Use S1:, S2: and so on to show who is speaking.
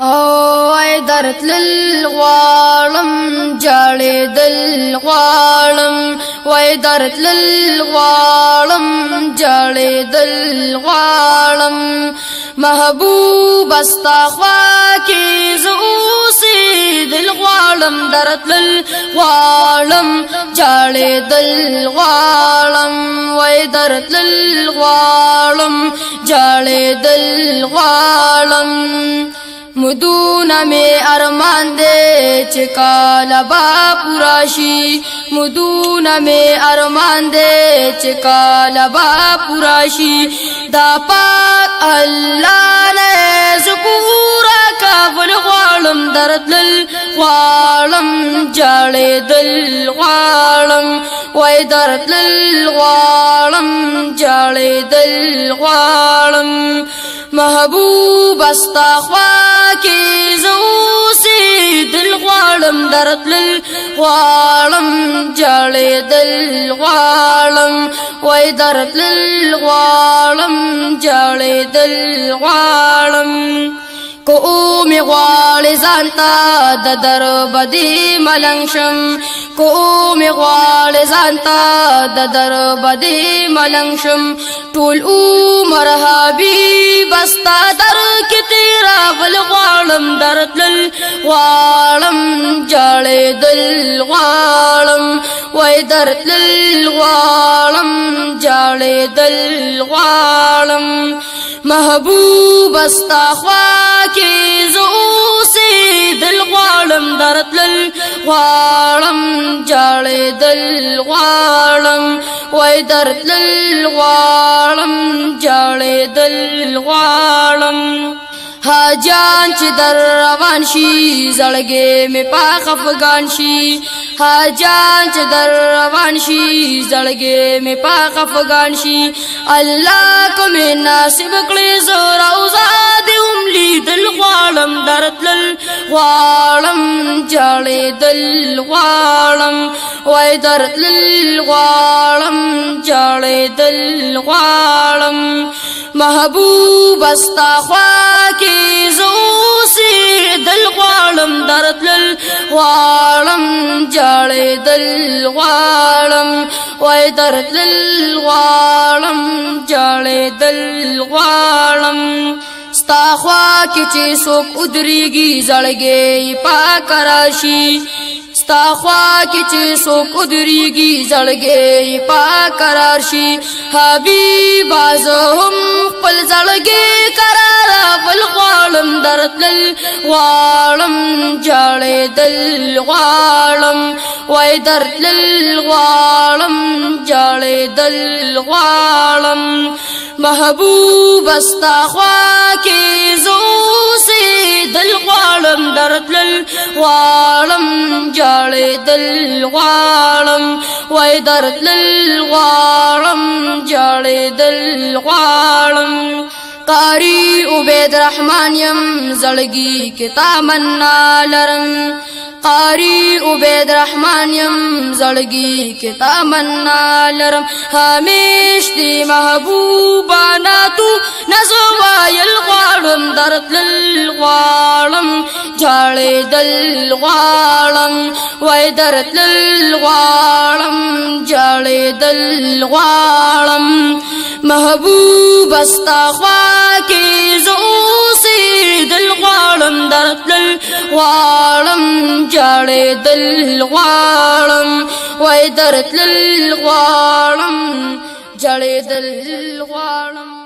S1: او ای درتل غوالم جړېدل غوالم وای درتل غوالم جړېدل غوالم محبوب استا خوا کې زه اوسېدل غوالم درتل غوالم جړېدل غوالم وای درتل غوالم جړېدل غوالم مدونه می ارمان دے چکالا با پوراشی مدونه می ارمان دے چکالا با پوراشی دا پاک اللہ نے زپورا کافل غوالم درتل غوالم جړېدل غوالم وای درتل غوالم جړېدل غوالم محبوب استا خوا کې زه اوسېدل غواړم درتلل غواړم جړېدل غواړم وای درتلل غواړم جړېدل غواړم کو می غواړې ځانته د دربدي ملنګ شم کو می غواړې ځانته د دربدي ملنګ شم ټول عمر حبیب استا در کې تیراول غواړم درتلل غواړم جړېدل غواړم وای درتلل غواړم جړېدل غواړم محبوب استا خوا کې زه اوسېدل غواړم درتلل غواړم جړېدل غواړم وای درتلل غواړم جړېدل غواړم حاجان چې در روان شي زړګې مې پاک افغان شي حاجان چې در روان شي زړګې مې پاک افغان شي الله کوم نصیب کړي زور او زاد لیدل غواړم درتلل غواړم جړېدل غواړم وای درتلل غواړم جړېدل غواړم محبوب استا خوا کې زه اوسېدل غواړم درتلل غواړم جړېدل غواړم وای درتلل غواړم جړېدل غواړم ستا خوا کې چې څوک ودرېږي زړګی پاک راشي ستا خوا کې چې څوک ودرېږي زړګی پاک راشي حبیبا زه هم خپل زړګی قرارول غواړم درتلل غواړم جړېدل غواړم وای درتلل غواړم جړېدل غواړم محبوب استا خوا کې زه اوسېدل غواړم درتلل غواړم جړېدل غواړم وای درتلل غواړم جړېدل غواړم قاری عبید رحمان یم زړګي کې تمنا لرم قاری عبید رحمان یم زړګي کې تمنا لرم همیش دی محبوبانا تو نزوایل غواړم درتلل غواړم جړېدل غواړم وای درتلل غواړم جړېدل غواړم محبوب استا خوا کې زه اوسېدل غواړم درتلل غواړم جړېدل غواړم وای درتلل غواړم جړېدل غواړم